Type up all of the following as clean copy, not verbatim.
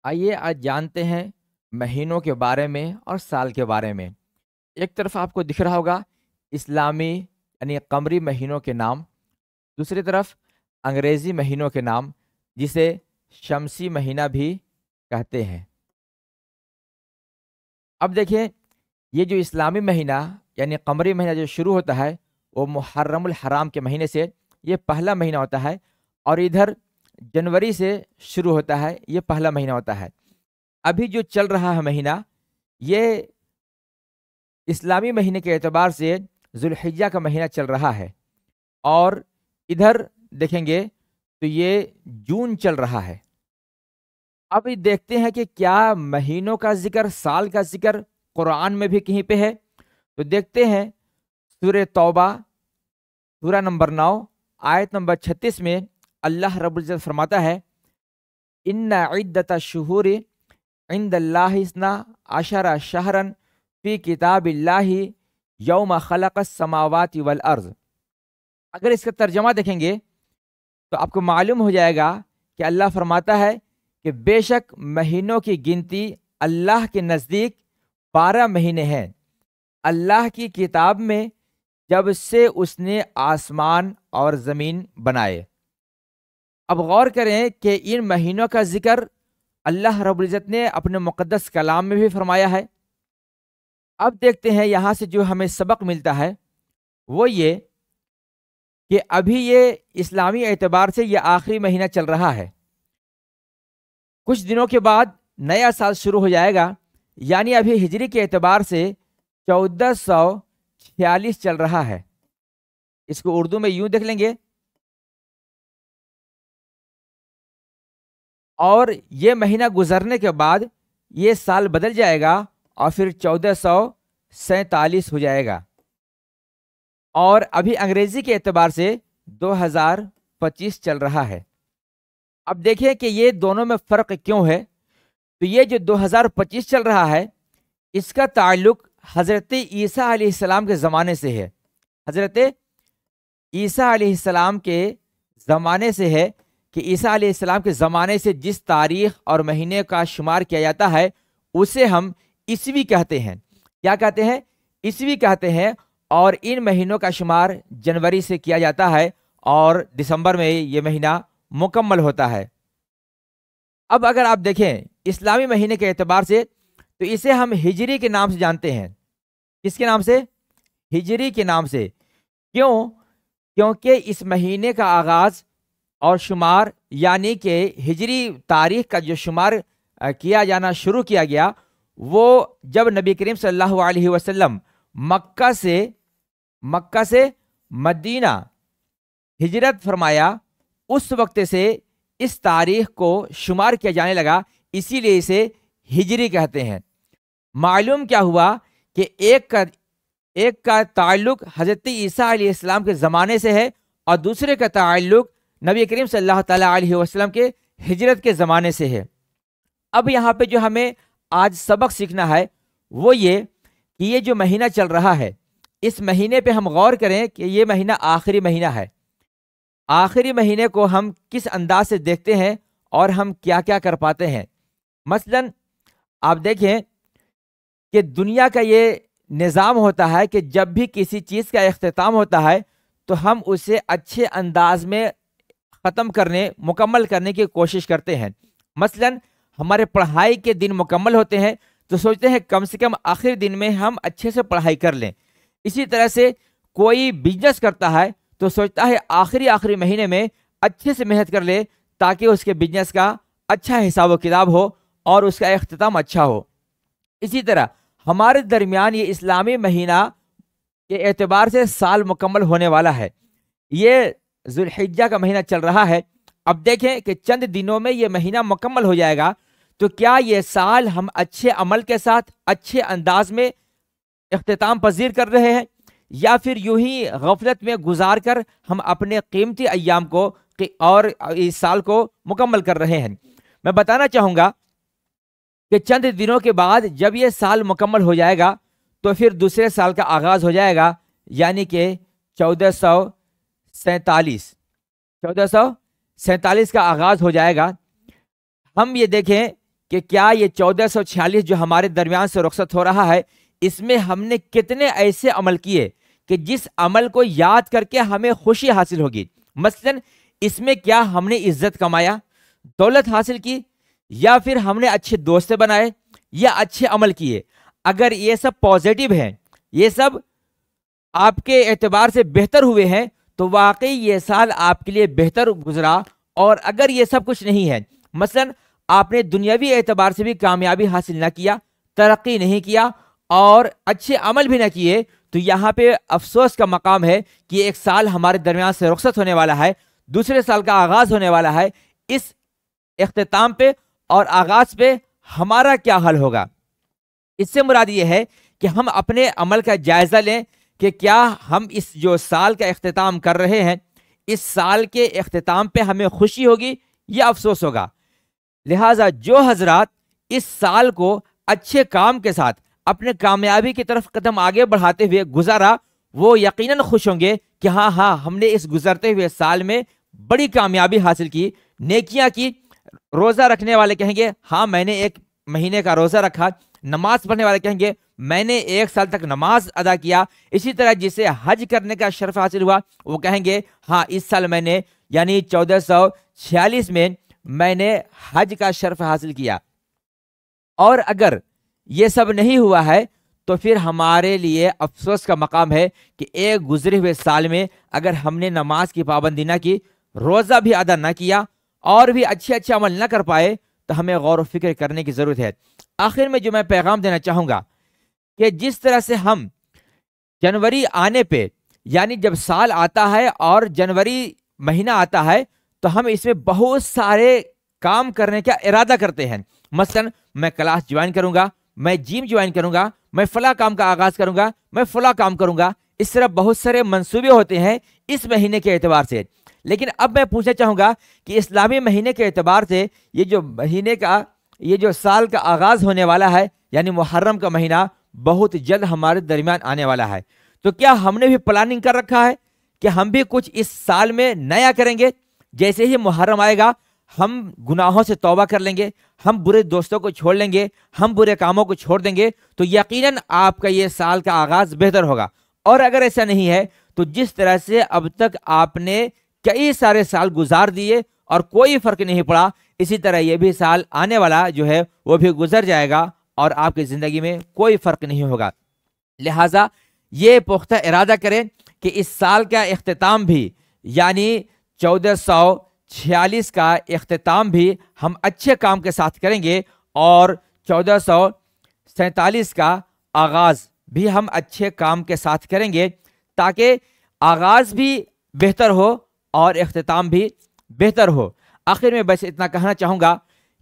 آئیے آج جانتے ہیں مہینوں کے بارے میں اور سال کے بارے میں۔ ایک طرف آپ کو دکھ رہا ہوگا اسلامی یعنی قمری مہینوں کے نام، دوسری طرف انگریزی مہینوں کے نام جسے شمسی مہینہ بھی کہتے ہیں۔ اب دیکھیں، یہ جو اسلامی مہینہ یعنی قمری مہینہ جو شروع ہوتا ہے وہ محرم الحرام کے مہینے سے، یہ پہلا مہینہ ہوتا ہے، اور ادھر جنوری سے شروع ہوتا ہے، یہ پہلا مہینہ ہوتا ہے۔ ابھی جو چل رہا ہے مہینہ، یہ اسلامی مہینے کے اعتبار سے ذوالحجہ کا مہینہ چل رہا ہے، اور ادھر دیکھیں گے تو یہ جون چل رہا ہے۔ اب دیکھتے ہیں کہ کیا مہینوں کا ذکر، سال کا ذکر قرآن میں بھی کہیں پہ ہے؟ تو دیکھتے ہیں سورہ توبہ سورہ نمبر 9 آیت نمبر 36 میں اللہ رب العزت فرماتا ہے، ان عدت الشہور عند اللہ اثنا عشر شہرا فی کتاب اللہ یوم خلق السماوات والارض۔ اگر اس کا ترجمہ دیکھیں گے تو آپ کو معلوم ہو جائے گا کہ اللہ فرماتا ہے کہ بے شک مہینوں کی گنتی اللہ کے نزدیک 12 مہینے ہیں اللہ کی کتاب میں، جب سے اس نے آسمان اور زمین بنائے۔ اب غور کریں کہ ان مہینوں کا ذکر اللہ رب العزت نے اپنے مقدس کلام میں بھی فرمایا ہے۔ اب دیکھتے ہیں یہاں سے جو ہمیں سبق ملتا ہے وہ یہ کہ ابھی یہ اسلامی اعتبار سے یہ آخری مہینہ چل رہا ہے، کچھ دنوں کے بعد نیا سال شروع ہو جائے گا، یعنی ابھی ہجری کے اعتبار سے 1446 چل رہا ہے۔ اس کو اردو میں یوں دیکھ لیں گے، اور یہ مہینہ گزرنے کے بعد یہ سال بدل جائے گا اور پھر 1447 ہو جائے گا، اور ابھی انگریزی کے اعتبار سے 2025 چل رہا ہے۔ اب دیکھیں کہ یہ دونوں میں فرق کیوں ہے؟ تو یہ جو 2025 چل رہا ہے اس کا تعلق حضرت عیسیٰ علیہ السلام کے زمانے سے ہے۔ حضرت عیسیٰ علیہ السلام کے زمانے سے ہے کہ عیسیٰ علیہ السلام کے زمانے سے جس تاریخ اور مہینے کا شمار کیا جاتا ہے اسے ہم عیسوی کہتے ہیں۔ کیا کہتے ہیں؟ عیسوی کہتے ہیں، اور ان مہینوں کا شمار جنوری سے کیا جاتا ہے اور دسمبر میں یہ مہینہ مکمل ہوتا ہے۔ اب اگر آپ دیکھیں اسلامی مہینے کے اعتبار سے تو اسے ہم ہجری کے نام سے جانتے ہیں۔ کس کے نام سے؟ ہجری کے نام سے۔ کیوں؟ کیونکہ اس مہینے کا آغاز اور شمار یعنی کہ ہجری تاریخ کا جو شمار کیا جانا شروع کیا گیا وہ جب نبی کریم صلی اللہ علیہ وسلم مکہ سے مدینہ ہجرت فرمایا، اس وقت سے اس تاریخ کو شمار کیا جانے لگا، اسی لیے اسے ہجری کہتے ہیں۔ معلوم کیا ہوا کہ ایک کا تعلق حضرت عیسیٰ علیہ السلام کے زمانے سے ہے اور دوسرے کا تعلق نبی کریم صلی اللہ تعالیٰ علیہ وسلم کے ہجرت کے زمانے سے ہے۔ اب یہاں پہ جو ہمیں آج سبق سیکھنا ہے وہ یہ کہ یہ جو مہینہ چل رہا ہے اس مہینے پہ ہم غور کریں کہ یہ مہینہ آخری مہینہ ہے۔ آخری مہینے کو ہم کس انداز سے دیکھتے ہیں اور ہم کیا کیا کر پاتے ہیں۔ مثلا آپ دیکھیں کہ دنیا کا یہ نظام ہوتا ہے کہ جب بھی کسی چیز کا اختتام ہوتا ہے تو ہم اسے اچھے انداز میں مکمل کرنے کی کوشش کرتے ہیں۔ مثلا ہمارے پڑھائی کے دن مکمل ہوتے ہیں تو سوچتے ہیں کم سے کم آخری دن میں ہم اچھے سے پڑھائی کر لیں۔ اسی طرح سے کوئی بزنس کرتا ہے تو سوچتا ہے آخری مہینے میں اچھے سے محنت کر لے تاکہ اس کے بزنس کا اچھا حساب و کتاب ہو اور اس کا اختتام اچھا ہو۔ اسی طرح ہمارے درمیان یہ اسلامی مہینہ کے اعتبار سے سال مکمل ہونے والا ہے، یہ ذوالحجہ کا مہینہ چل رہا ہے۔ اب دیکھیں کہ چند دنوں میں یہ مہینہ مکمل ہو جائے گا، تو کیا یہ سال ہم اچھے عمل کے ساتھ اچھے انداز میں اختتام پذیر کر رہے ہیں، یا پھر یوں ہی غفلت میں گزار کر ہم اپنے قیمتی ایام کو اور اس سال کو مکمل کر رہے ہیں؟ میں بتانا چاہوں گا کہ چند دنوں کے بعد جب یہ سال مکمل ہو جائے گا تو پھر دوسرے سال کا آغاز ہو جائے گا، یعنی کہ 1447 کا آغاز ہو جائے گا۔ ہم یہ دیکھیں کہ کیا یہ 1446 جو ہمارے درمیان سے رخصت ہو رہا ہے، اس میں ہم نے کتنے ایسے عمل کیے کہ جس عمل کو یاد کر کے ہمیں خوشی حاصل ہوگی. مثلا اس میں کیا ہم نے عزت کمایا، دولت حاصل کی، یا پھر ہم نے اچھے دوست بنائے یا اچھے عمل کیے. اگر یہ سب پازیٹیو ہیں، یہ سب آپ کے اعتبار سے بہتر ہوئے ہیں، تو واقعی یہ سال آپ کے لیے بہتر گزرا. اور اگر یہ سب کچھ نہیں ہے، مثلا آپ نے دنیاوی اعتبار سے بھی کامیابی حاصل نہ کیا، ترقی نہیں کیا اور اچھے عمل بھی نہ کیے، تو یہاں پہ افسوس کا مقام ہے کہ ایک سال ہمارے درمیان سے رخصت ہونے والا ہے، دوسرے سال کا آغاز ہونے والا ہے. اس اختتام پہ اور آغاز پہ ہمارا کیا حل ہوگا؟ اس سے مراد یہ ہے کہ ہم اپنے عمل کا جائزہ لیں کہ کیا ہم اس جو سال کا اختتام کر رہے ہیں، اس سال کے اختتام پہ ہمیں خوشی ہوگی یا افسوس ہوگا. لہٰذا جو حضرات اس سال کو اچھے کام کے ساتھ اپنے کامیابی کی طرف قدم آگے بڑھاتے ہوئے گزارا، وہ یقیناً خوش ہوں گے کہ ہاں ہم نے اس گزرتے ہوئے سال میں بڑی کامیابی حاصل کی، نیکیاں کی. روزہ رکھنے والے کہیں گے ہاں میں نے 1 مہینے کا روزہ رکھا. نماز پڑھنے والے کہیں گے میں نے 1 سال تک نماز ادا کیا. اسی طرح جسے حج کرنے کا شرف حاصل ہوا، وہ کہیں گے ہاں اس سال میں نے یعنی 1446 میں نے حج کا شرف حاصل کیا. اور اگر یہ سب نہیں ہوا ہے تو پھر ہمارے لیے افسوس کا مقام ہے کہ ایک گزرے ہوئے سال میں اگر ہم نے نماز کی پابندی نہ کی، روزہ بھی ادا نہ کیا اور بھی اچھے عمل نہ کر پائے، تو ہمیں غور و فکر کرنے کی ضرورت ہے. آخر میں جو میں پیغام دینا چاہوں گا کہ جس طرح سے ہم جنوری آنے پہ، یعنی جب سال آتا ہے اور جنوری مہینہ آتا ہے، تو ہم اس میں بہت سارے کام کرنے کا ارادہ کرتے ہیں. مثلا میں کلاس جوائن کروں گا، میں جم جوائن کروں گا، میں فلاں کام کا آغاز کروں گا، میں فلاں کام کروں گا. اس طرح بہت سارے منصوبے ہوتے ہیں اس مہینے کے اعتبار سے. لیکن اب میں پوچھنا چاہوں گا کہ اسلامی مہینے کے اعتبار سے یہ جو سال کا آغاز ہونے والا ہے، یعنی محرم کا مہینہ بہت جلد ہمارے درمیان آنے والا ہے. تو کیا ہم نے بھی پلاننگ کر رکھا ہے کہ ہم بھی کچھ اس سال میں نیا کریں گے؟ جیسے ہی محرم آئے گا ہم گناہوں سے توبہ کر لیں گے، ہم برے دوستوں کو چھوڑ لیں گے، ہم برے کاموں کو چھوڑ دیں گے، تو یقیناً آپ کا یہ سال کا آغاز بہتر ہوگا. اور اگر ایسا نہیں ہے تو جس طرح سے اب تک آپ نے کئی سارے سال گزار دیے اور کوئی فرق نہیں پڑا، اسی طرح یہ بھی سال آنے والا جو ہے وہ بھی گزر جائے گا اور آپ کی زندگی میں کوئی فرق نہیں ہوگا. لہٰذا یہ پختہ ارادہ کریں کہ اس سال کا اختتام بھی، یعنی 1446 کا اختتام بھی ہم اچھے کام کے ساتھ کریں گے، اور 1447 کا آغاز بھی ہم اچھے کام کے ساتھ کریں گے، تاکہ آغاز بھی بہتر ہو اور اختتام بھی بہتر ہو. آخر میں بس اتنا کہنا چاہوں گا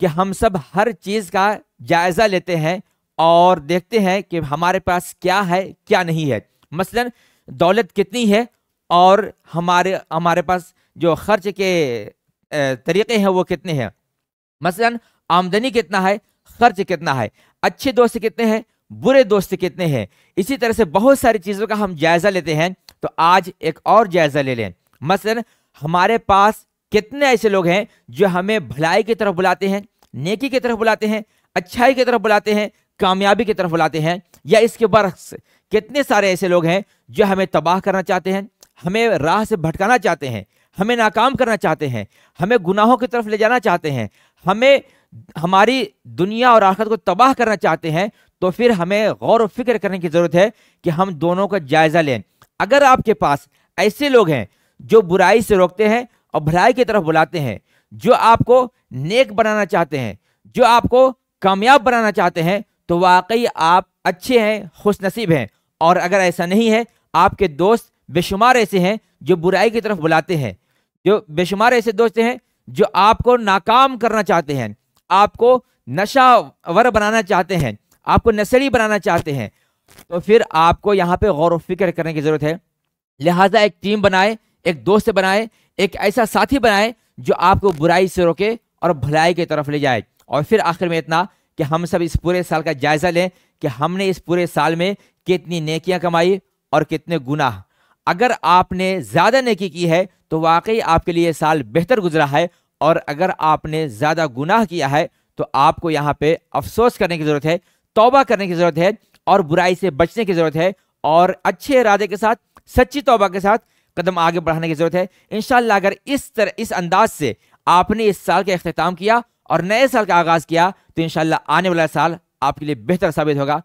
کہ ہم سب ہر چیز کا جائزہ لیتے ہیں اور دیکھتے ہیں کہ ہمارے پاس کیا ہے کیا نہیں ہے. مثلا دولت کتنی ہے اور ہمارے پاس جو خرچ کے طریقے ہیں وہ کتنے ہیں. مثلا آمدنی کتنا ہے، خرچ کتنا ہے، اچھے دوست کتنے ہیں، برے دوست کتنے ہیں. اسی طرح سے بہت ساری چیزوں کا ہم جائزہ لیتے ہیں. تو آج ایک اور جائزہ لے لیں. مثلا ہمارے پاس کتنے ایسے لوگ ہیں جو ہمیں بھلائی کی طرف بلاتے ہیں، نیکی کی طرف بلاتے ہیں، اچھائی کی طرف بلاتے ہیں، کامیابی کی طرف بلاتے ہیں، یا اس کے برعکس کتنے سارے ایسے لوگ ہیں جو ہمیں تباہ کرنا چاہتے ہیں، ہمیں راہ سے بھٹکانا چاہتے ہیں، ہمیں ناکام کرنا چاہتے ہیں، ہمیں گناہوں کی طرف لے جانا چاہتے ہیں، ہمیں ہماری دنیا اور آخرت کو تباہ کرنا چاہتے ہیں. تو پھر ہمیں غور و فکر کرنے کی ضرورت ہے کہ ہم دونوں کا جائزہ لیں. اگر آپ کے پاس ایسے لوگ ہیں جو برائی سے روکتے ہیں اور بھلائی کی طرف بلاتے ہیں، جو آپ کو نیک بنانا چاہتے ہیں، جو آپ کو کامیاب بنانا چاہتے ہیں، تو واقعی آپ اچھے ہیں، خوش نصیب ہیں. اور اگر ایسا نہیں ہے، آپ کے دوست بے شمار ایسے ہیں جو برائی کی طرف بلاتے ہیں، جو بے شمار ایسے دوست ہیں جو آپ کو ناکام کرنا چاہتے ہیں، آپ کو نشہ ور بنانا چاہتے ہیں، آپ کو نشری بنانا چاہتے ہیں. تو پھر آپ کو یہاں پہ غور و فکر کرنے کی ضرورت ہے. لہٰذا ایک ٹیم بنائے، ایک دوست بنائے، ایک ایسا ساتھی بنائے جو آپ کو برائی سے روکے اور بھلائی کی طرف لے جائے. اور پھر آخر میں اتنا کہ ہم سب اس پورے سال کا جائزہ لیں کہ ہم نے اس پورے سال میں کتنی نیکیاں کمائی اور کتنے گناہ. اگر آپ نے زیادہ نیکی کی ہے تو واقعی آپ کے لیے سال بہتر گزرا ہے، اور اگر آپ نے زیادہ گناہ کیا ہے تو آپ کو یہاں پہ افسوس کرنے کی ضرورت ہے، توبہ کرنے کی ضرورت ہے، اور برائی سے بچنے کی ضرورت ہے، اور اچھے ارادے کے ساتھ، سچی توبہ کے ساتھ قدم آگے بڑھانے کی ضرورت ہے۔ انشاءاللہ اگر اس انداز سے آپ نے اس سال کا اختتام کیا اور نئے سال کا آغاز کیا تو انشاءاللہ آنے والا سال آپ کے لیے بہتر ثابت ہوگا۔